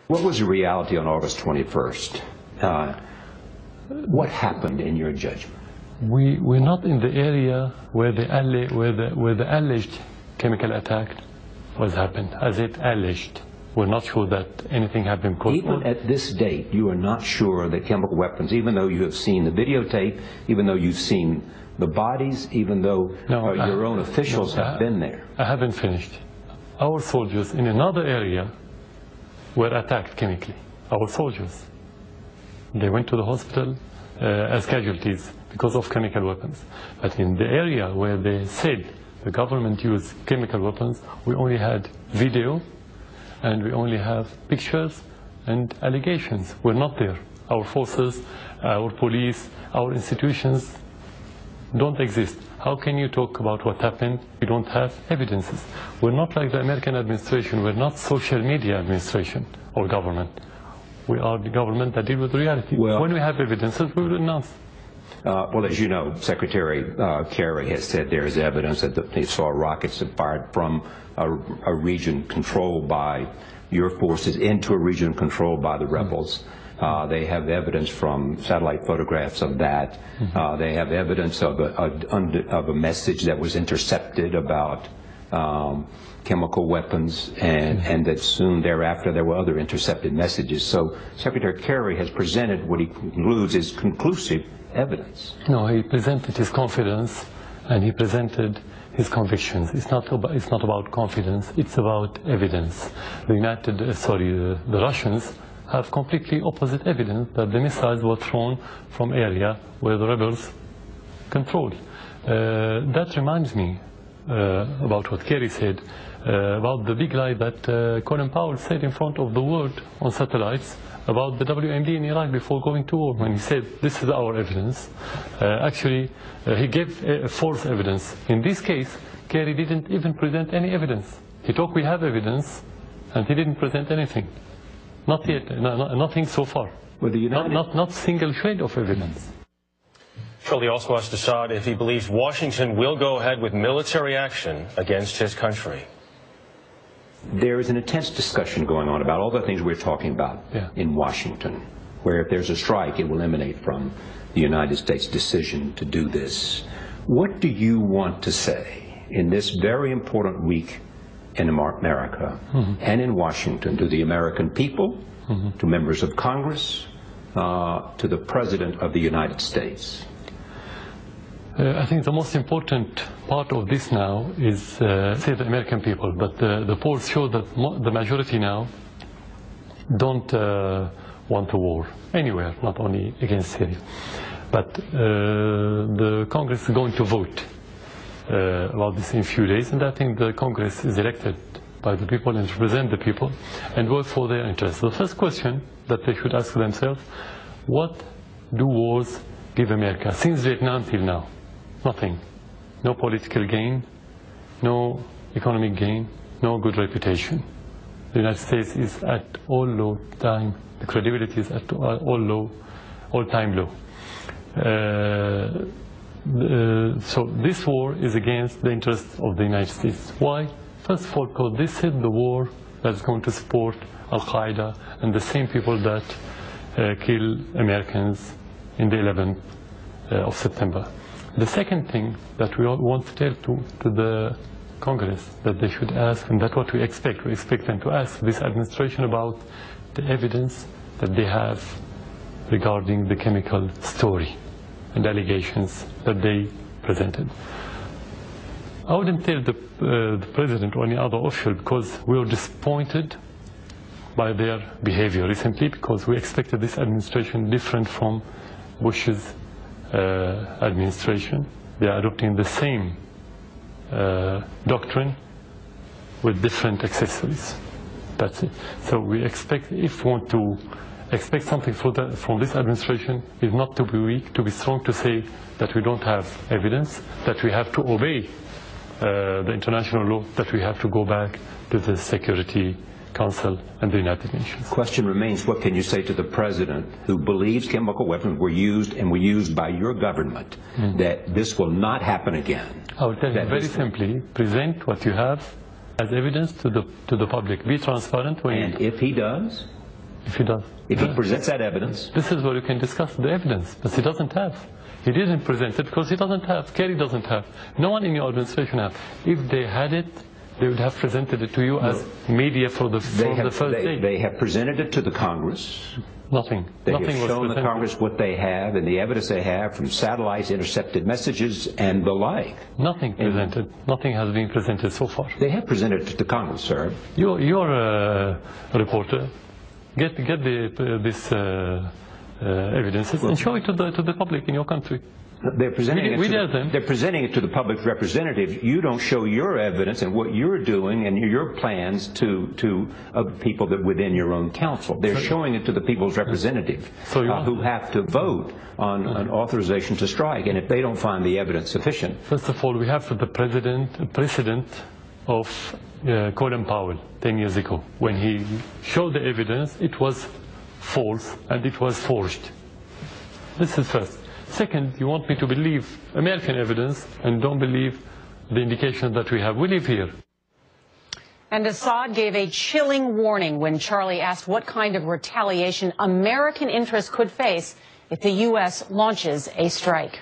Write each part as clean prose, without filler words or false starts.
What was the reality on August 21st? What happened in your judgment? We're not in the area where the alleged chemical attack was happened, as it alleged. We're not sure that anything had been caused. Even at this date, you are not sure that chemical weapons, even though you have seen the videotape, even though you've seen the bodies, even though your own officials have been there. I haven't finished. Our soldiers in another area were attacked chemically. Our soldiers. They went to the hospital as casualties because of chemical weapons. But in the area where they said the government used chemical weapons, we only had video and we only have pictures and allegations. We're not there. Our forces, our police, our institutions don't exist. How can you talk about what happened? We don't have evidences. We're not like the American administration. We're not social media administration or government. We are the government that deal with reality. Well, when we have evidences, we will announce. Well, as you know, Secretary Kerry has said there is evidence that they saw rockets fired from a region controlled by your forces into a region controlled by the rebels. They have evidence from satellite photographs of that. They have evidence of a message that was intercepted about chemical weapons, and that soon thereafter there were other intercepted messages. So Secretary Kerry has presented what he concludes is conclusive evidence. No, he presented his confidence and he presented his convictions. It's not about confidence, it's about evidence. The Russians have completely opposite evidence that the missiles were thrown from area where the rebels control. That reminds me about what Kerry said, about the big lie that Colin Powell said in front of the world on satellites about the WMD in Iraq before going to war, when he said, this is our evidence. Actually, he gave false evidence. In this case, Kerry didn't even present any evidence. He talked, we have evidence, and he didn't present anything. Not yet, nothing so far. Well, not single shred of evidence. Shirley also asked Assad if he believes Washington will go ahead with military action against his country. There is an intense discussion going on about all the things we're talking about in Washington, where if there's a strike, it will emanate from the United States' decision to do this. What do you want to say in this very important week in America and in Washington to the American people, to members of Congress, to the President of the United States? I think the most important part of this now is, say, the American people, but the polls show that the majority now don't want a war anywhere, not only against Syria. But the Congress is going to vote about this in a few days, and I think the Congress is elected by the people and represent the people and work for their interests. The first question that they should ask themselves, what do wars give America since Vietnam till now? Nothing. No political gain, no economic gain, no good reputation. The United States is at all time, the credibility is at all-time low. So this war is against the interests of the United States. Why? First of all, because this is the war that's going to support Al-Qaeda and the same people that kill Americans in the 11th of September. The second thing that we want to tell to the Congress that they should ask, and that's what we expect them to ask this administration about the evidence that they have regarding the chemical story and allegations that they presented. I wouldn't tell the President or any other official, because we were disappointed by their behavior recently, because we expected this administration different from Bush's administration. They are adopting the same doctrine with different accessories. That's it. So we expect, if we want to expect something from this administration, is not to be weak, to be strong, to say that we don't have evidence, that we have to obey the international law, that we have to go back to the Security Council and the United Nations. The question remains, what can you say to the President who believes chemical weapons were used and were used by your government, that this will not happen again? I will tell you very simply, present what you have as evidence to the public. Be transparent. And if he does? If he does. If he presents that evidence. This is where you can discuss the evidence, but he doesn't have. He didn't present it because he doesn't have. Kerry doesn't have. No one in your administration have. If they had it, they would have presented it to you as media from the first day. They have presented it to the Congress. Nothing. They Nothing have shown was the Congress what they have and the evidence they have from satellites, intercepted messages, and the like. Nothing presented. Nothing has been presented so far. They have presented it to the Congress, sir. You're a reporter. Get this evidences and show it to the public in your country. They're presenting it to the public representatives. You don't show your evidence and what you're doing and your plans to other people that within your own council. They're showing it to the people's representatives who have to vote on an authorization to strike. And if they don't find the evidence sufficient. First of all, we have the precedent of Colin Powell 10 years ago. When he showed the evidence, it was false and it was forged. This is first. Second, you want me to believe American evidence and don't believe the indication that we have. We live here. And Assad gave a chilling warning when Charlie asked what kind of retaliation American interests could face if the U.S. launches a strike.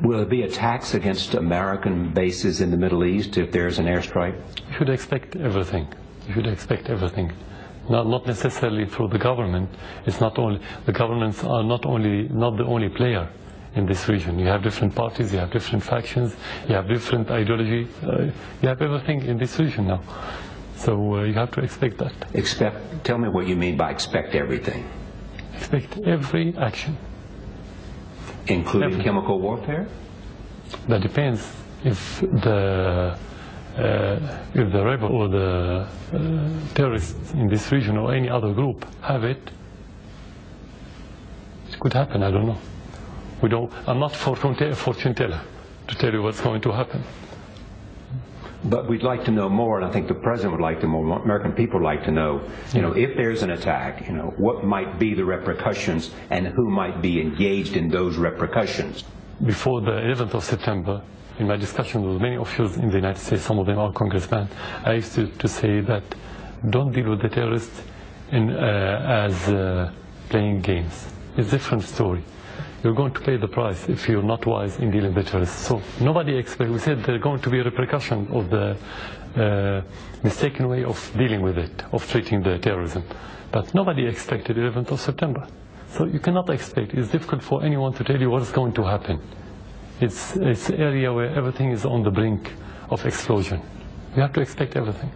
Will there be attacks against American bases in the Middle East if there's an airstrike? You should expect everything. You should expect everything. Not necessarily through the government. It's not only the governments are not the only player in this region. You have different parties, you have different factions, you have different ideology. You have everything in this region now. So you have to expect that. Tell me what you mean by expect everything. Expect every action. Including chemical warfare? That depends if the rebel or the terrorists in this region or any other group have it. It could happen, I don't know. I'm not fortune teller to tell you what's going to happen. But we'd like to know more, and I think the President would like to know more, American people would like to know, if there's an attack, what might be the repercussions and who might be engaged in those repercussions. Before the 11th of September, in my discussions with many officials in the United States, some of them are congressmen, I used to say that don't deal with the terrorists as playing games. It's a different story. You're going to pay the price if you're not wise in dealing with the terrorists. So nobody expects, we said there's going to be a repercussion of the mistaken way of dealing with it, of treating the terrorism. But nobody expected 11th of September. So you cannot expect, it's difficult for anyone to tell you what's going to happen. It's an area where everything is on the brink of explosion. You have to expect everything.